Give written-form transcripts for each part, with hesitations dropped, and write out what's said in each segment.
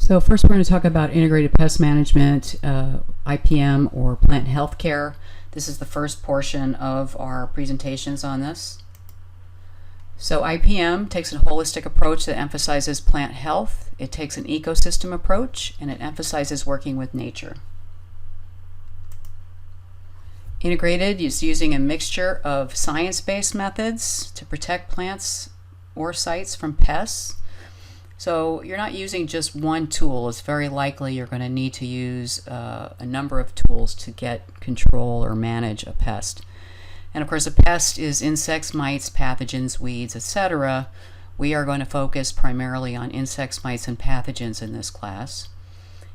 So first we're going to talk about integrated pest management, IPM, or plant health care. This is the first portion of our presentations on this. So IPM takes a holistic approach that emphasizes plant health. It takes an ecosystem approach, and it emphasizes working with nature. Integrated is using a mixture of science-based methods to protect plants or sites from pests. So you're not using just one tool. It's very likely you're going to need to use a number of tools to get control or manage a pest. And of course, a pest is insects, mites, pathogens, weeds, etc. We are going to focus primarily on insects, mites, and pathogens in this class.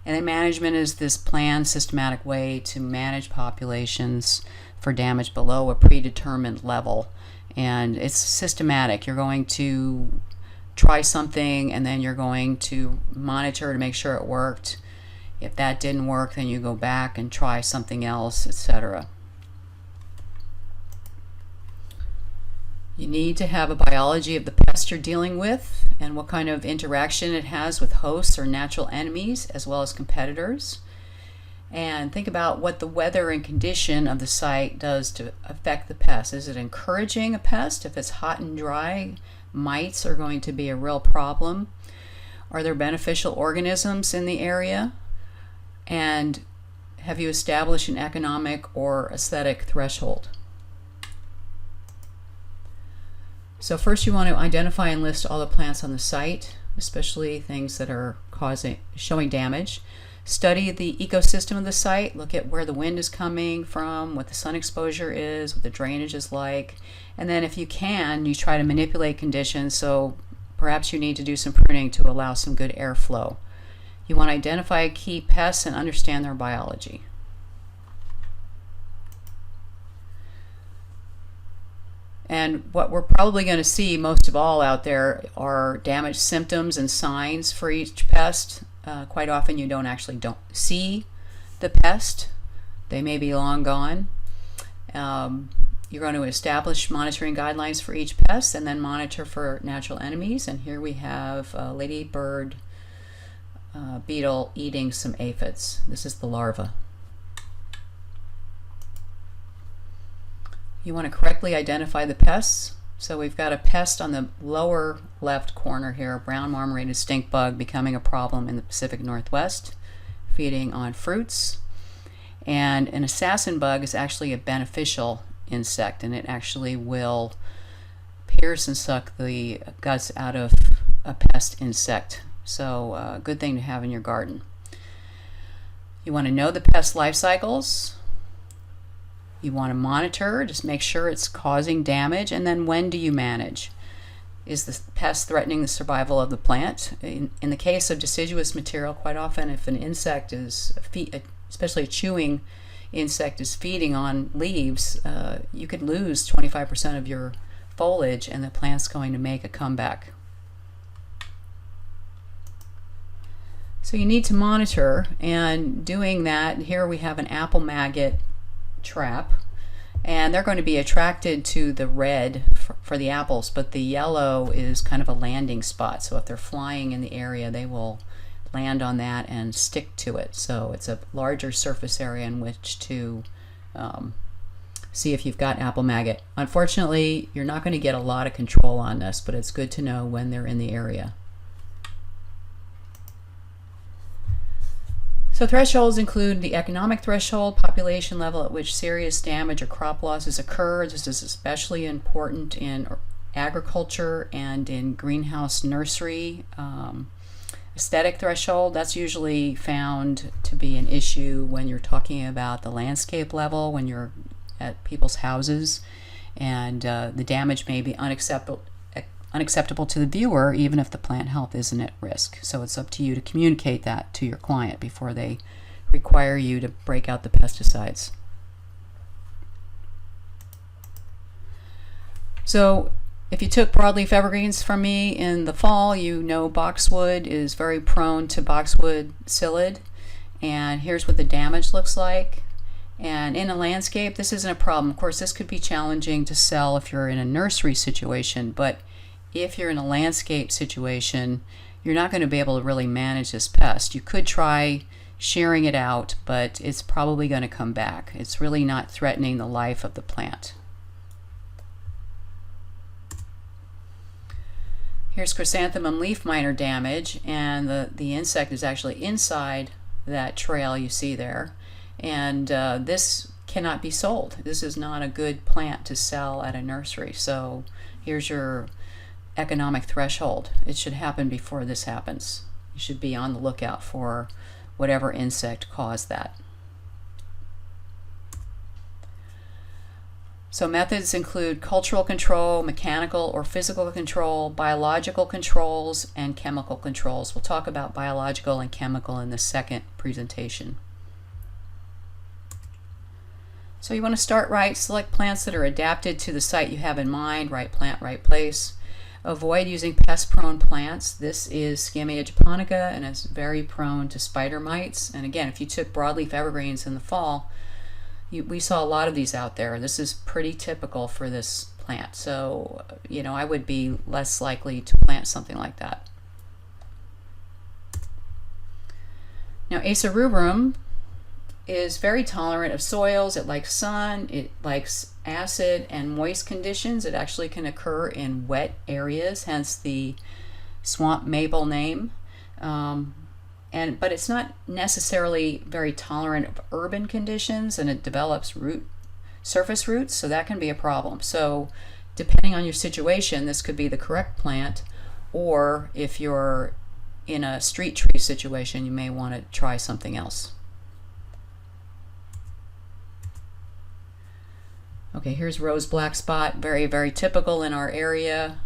And then management is this planned, systematic way to manage populations for damage below a predetermined level. And it's systematic. You're going to try something and then you're going to monitor to make sure it worked. If that didn't work, then you go back and try something else, etc. You need to have a biology of the pest you're dealing with and what kind of interaction it has with hosts or natural enemies as well as competitors. And think about what the weather and condition of the site does to affect the pest. Is it encouraging a pest? If it's hot and dry, mites are going to be a real problem. Are there beneficial organisms in the area? And have you established an economic or aesthetic threshold? So first you want to identify and list all the plants on the site, especially things that are showing damage. Study the ecosystem of the site, look at where the wind is coming from, what the sun exposure is, what the drainage is like, and then if you can, you try to manipulate conditions, so perhaps you need to do some pruning to allow some good airflow. You want to identify key pests and understand their biology. And what we're probably going to see most of all out there are damage symptoms and signs for each pest. Quite often you don't see the pest. They may be long gone. You're going to establish monitoring guidelines for each pest and then monitor for natural enemies. And here we have a ladybird beetle eating some aphids. This is the larva. You want to correctly identify the pests. So we've got a pest on the lower left corner here, a brown marmorated stink bug becoming a problem in the Pacific Northwest, feeding on fruits. And an assassin bug is actually a beneficial insect, and it actually will pierce and suck the guts out of a pest insect. So a good thing to have in your garden. You want to know the pest life cycles. You want to monitor, just make sure it's causing damage, and then when do you manage? Is the pest threatening the survival of the plant? In the case of deciduous material, quite often if an insect is, especially a chewing insect, is feeding on leaves, you could lose 25% of your foliage and the plant's going to make a comeback. So you need to monitor, and doing that, here we have an apple maggot trap, and they're going to be attracted to the red for the apples, but the yellow is kind of a landing spot, so if they're flying in the area they will land on that and stick to it. So it's a larger surface area in which to see if you've got apple maggot. Unfortunately, you're not going to get a lot of control on this, but it's good to know when they're in the area. So thresholds include the economic threshold, population level at which serious damage or crop losses occur. This is especially important in agriculture and in greenhouse nursery. Aesthetic threshold, that's usually found to be an issue when you're talking about the landscape level, when you're at people's houses, and the damage may be unacceptable to the viewer, even if the plant health isn't at risk. So it's up to you to communicate that to your client before they require you to break out the pesticides. So if you took broadleaf evergreens from me in the fall, you know boxwood is very prone to boxwood psyllid, and here's what the damage looks like. And in a landscape, this isn't a problem. Of course, this could be challenging to sell if you're in a nursery situation, but if you're in a landscape situation, you're not going to be able to really manage this pest. You could try shearing it out, but it's probably going to come back. It's really not threatening the life of the plant. Here's chrysanthemum leaf miner damage, and the insect is actually inside that trail you see there. And this cannot be sold. This is not a good plant to sell at a nursery. So here's your economic threshold. It should happen before this happens. You should be on the lookout for whatever insect caused that. So methods include cultural control, mechanical or physical control, biological controls, and chemical controls. We'll talk about biological and chemical in the second presentation. So you want to start right, select plants that are adapted to the site you have in mind, right plant, right place. Avoid using pest-prone plants. This is Scammia japonica and is very prone to spider mites. And again, if you took broadleaf evergreens in the fall, we saw a lot of these out there. This is pretty typical for this plant. So, I would be less likely to plant something like that. Now, Acer rubrum is very tolerant of soils. It likes sun, it likes acid and moist conditions. It actually can occur in wet areas, hence the swamp maple name. But it's not necessarily very tolerant of urban conditions, and it develops surface roots, so that can be a problem. So depending on your situation, this could be the correct plant, or if you're in a street tree situation, you may want to try something else. Okay, here's rose black spot, very, very typical in our area.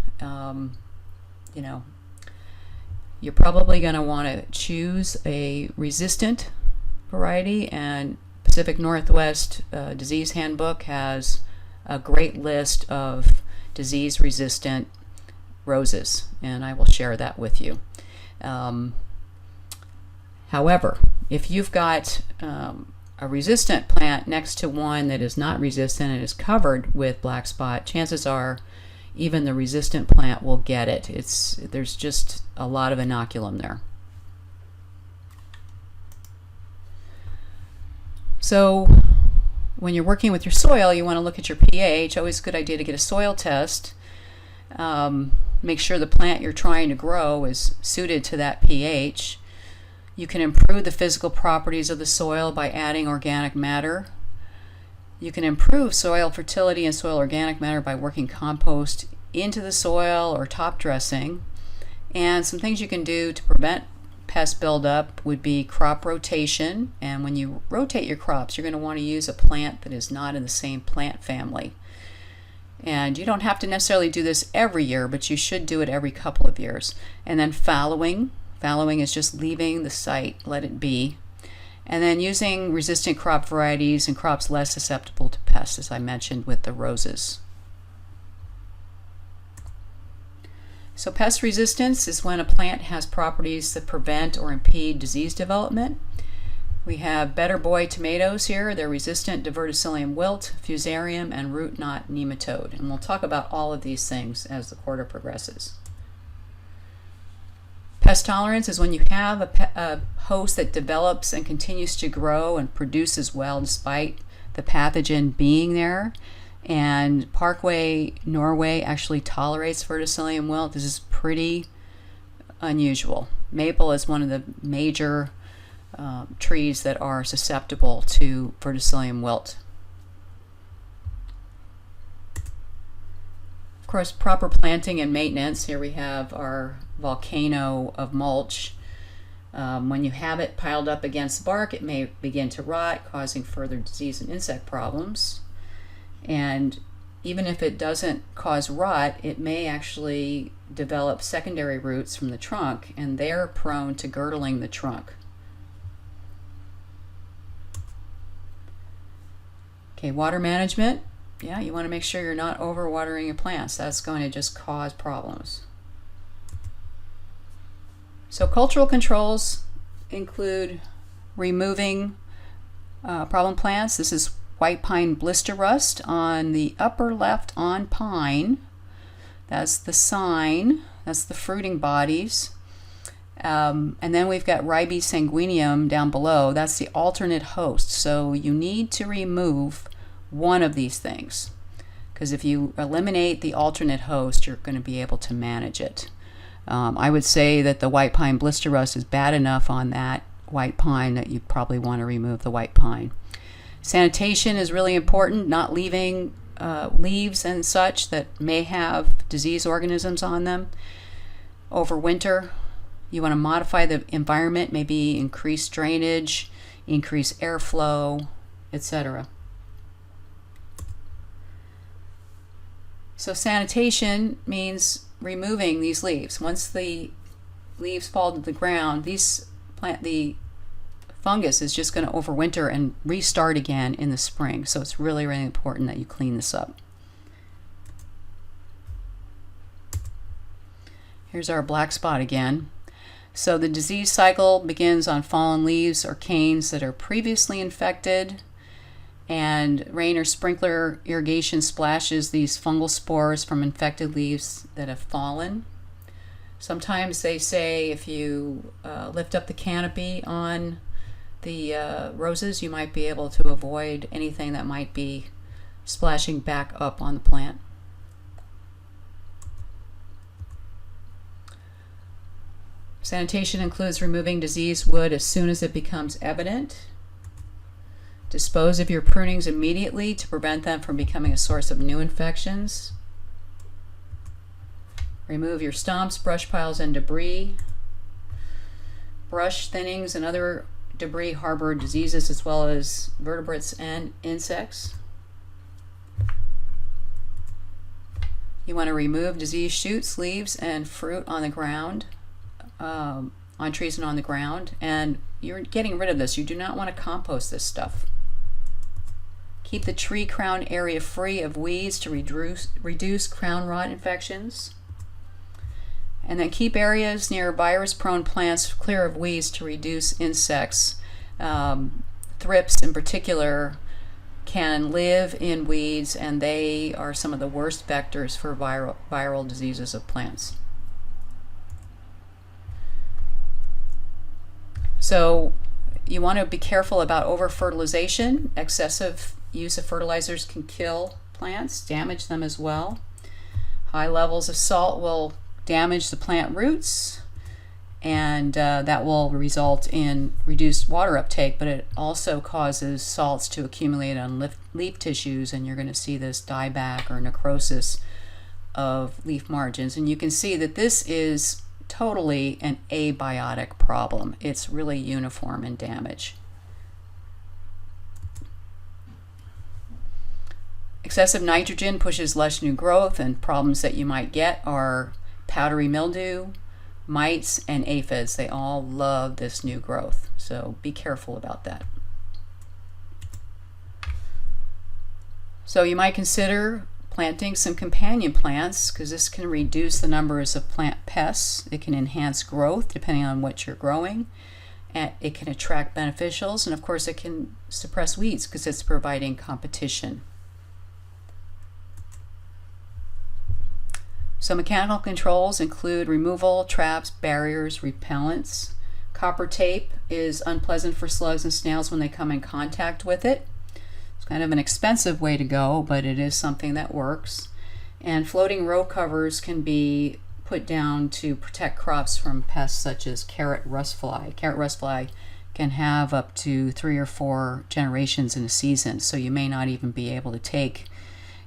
You're probably going to want to choose a resistant variety, and Pacific Northwest Disease Handbook has a great list of disease-resistant roses, and I will share that with you. However, if you've got a resistant plant next to one that is not resistant and is covered with black spot, chances are even the resistant plant will get it. There's just a lot of inoculum there. So when you're working with your soil, you want to look at your pH. Always a good idea to get a soil test. Make sure the plant you're trying to grow is suited to that pH. You can improve the physical properties of the soil by adding organic matter. You can improve soil fertility and soil organic matter by working compost into the soil or top dressing. And some things you can do to prevent pest buildup would be crop rotation. And when you rotate your crops, you're going to want to use a plant that is not in the same plant family. And you don't have to necessarily do this every year, but you should do it every couple of years. And then fallowing. Fallowing is just leaving the site, let it be. And then using resistant crop varieties and crops less susceptible to pests, as I mentioned with the roses. So pest resistance is when a plant has properties that prevent or impede disease development. We have Better Boy tomatoes here. They're resistant to verticillium wilt, fusarium, and root knot nematode. And we'll talk about all of these things as the quarter progresses. Pest tolerance is when you have a host that develops and continues to grow and produces well despite the pathogen being there. And Parkway Norway actually tolerates verticillium wilt. This is pretty unusual. Maple is one of the major trees that are susceptible to verticillium wilt. Of course, proper planting and maintenance. Here we have our volcano of mulch. When you have it piled up against the bark, it may begin to rot, causing further disease and insect problems. And even if it doesn't cause rot, it may actually develop secondary roots from the trunk, and they're prone to girdling the trunk. Okay, water management. Yeah, you want to make sure you're not overwatering your plants. That's going to just cause problems. So cultural controls include removing problem plants. This is white pine blister rust on the upper left on pine. That's the sign. That's the fruiting bodies. And then we've got Ribes sanguineum down below. That's the alternate host. So you need to remove one of these things, because if you eliminate the alternate host, you're going to be able to manage it. I would say that the white pine blister rust is bad enough on that white pine that you probably want to remove the white pine. Sanitation is really important, not leaving leaves and such that may have disease organisms on them over winter. You want to modify the environment, maybe increase drainage, increase airflow, etc. So sanitation means removing these leaves. Once the leaves fall to the ground, the fungus is just going to overwinter and restart again in the spring. So it's really, really important that you clean this up. Here's our black spot again. So the disease cycle begins on fallen leaves or canes that are previously infected, and rain or sprinkler irrigation splashes these fungal spores from infected leaves that have fallen. Sometimes they say if you lift up the canopy on the roses, you might be able to avoid anything that might be splashing back up on the plant. Sanitation includes removing diseased wood as soon as it becomes evident. Dispose of your prunings immediately to prevent them from becoming a source of new infections. Remove your stumps, brush piles, and debris. Brush thinnings and other debris harbor diseases as well as vertebrates and insects. You want to remove diseased shoots, leaves, and fruit on the ground, on trees and on the ground, and you're getting rid of this. You do not want to compost this stuff. Keep the tree crown area free of weeds to reduce crown rot infections. And then keep areas near virus-prone plants clear of weeds to reduce insects. Thrips in particular can live in weeds, and they are some of the worst vectors for viral diseases of plants. So you want to be careful about over-fertilization. Excessive use of fertilizers can kill plants, damage them as well. High levels of salt will damage the plant roots, and that will result in reduced water uptake, but it also causes salts to accumulate on leaf tissues, and you're going to see this dieback or necrosis of leaf margins. And you can see that this is totally an abiotic problem. It's really uniform in damage. Excessive nitrogen pushes less new growth, and problems that you might get are powdery mildew, mites, and aphids. They all love this new growth, so be careful about that. So you might consider planting some companion plants, because this can reduce the numbers of plant pests. It can enhance growth depending on what you're growing, and it can attract beneficials, and of course it can suppress weeds because it's providing competition. So mechanical controls include removal, traps, barriers, repellents. Copper tape is unpleasant for slugs and snails when they come in contact with it. It's kind of an expensive way to go, but it is something that works. And floating row covers can be put down to protect crops from pests such as carrot rust fly. Carrot rust fly can have up to 3 or 4 generations in a season, so you may not even be able to take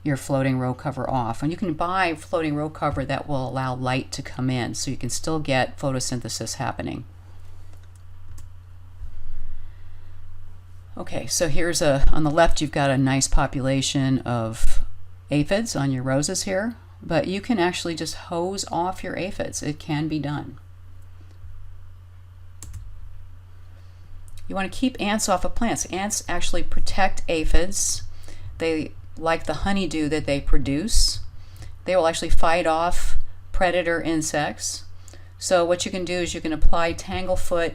your floating row cover off. And you can buy floating row cover that will allow light to come in, so you can still get photosynthesis happening. Okay, so here's on the left you've got a nice population of aphids on your roses here, but you can actually just hose off your aphids. It can be done. You want to keep ants off of plants. Ants actually protect aphids. They like the honeydew that they produce. They will actually fight off predator insects. So what you can do is you can apply tanglefoot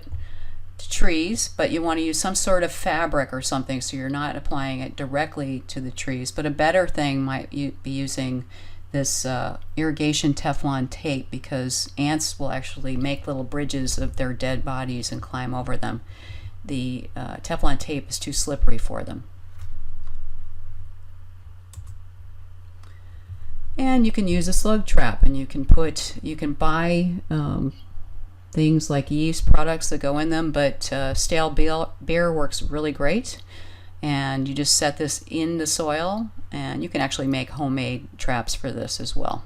to trees, but you want to use some sort of fabric or something so you're not applying it directly to the trees. But a better thing might be using this irrigation Teflon tape, because ants will actually make little bridges of their dead bodies and climb over them. The Teflon tape is too slippery for them. And you can use a slug trap, and you can buy things like yeast products that go in them, but stale beer works really great. And you just set this in the soil, and you can actually make homemade traps for this as well.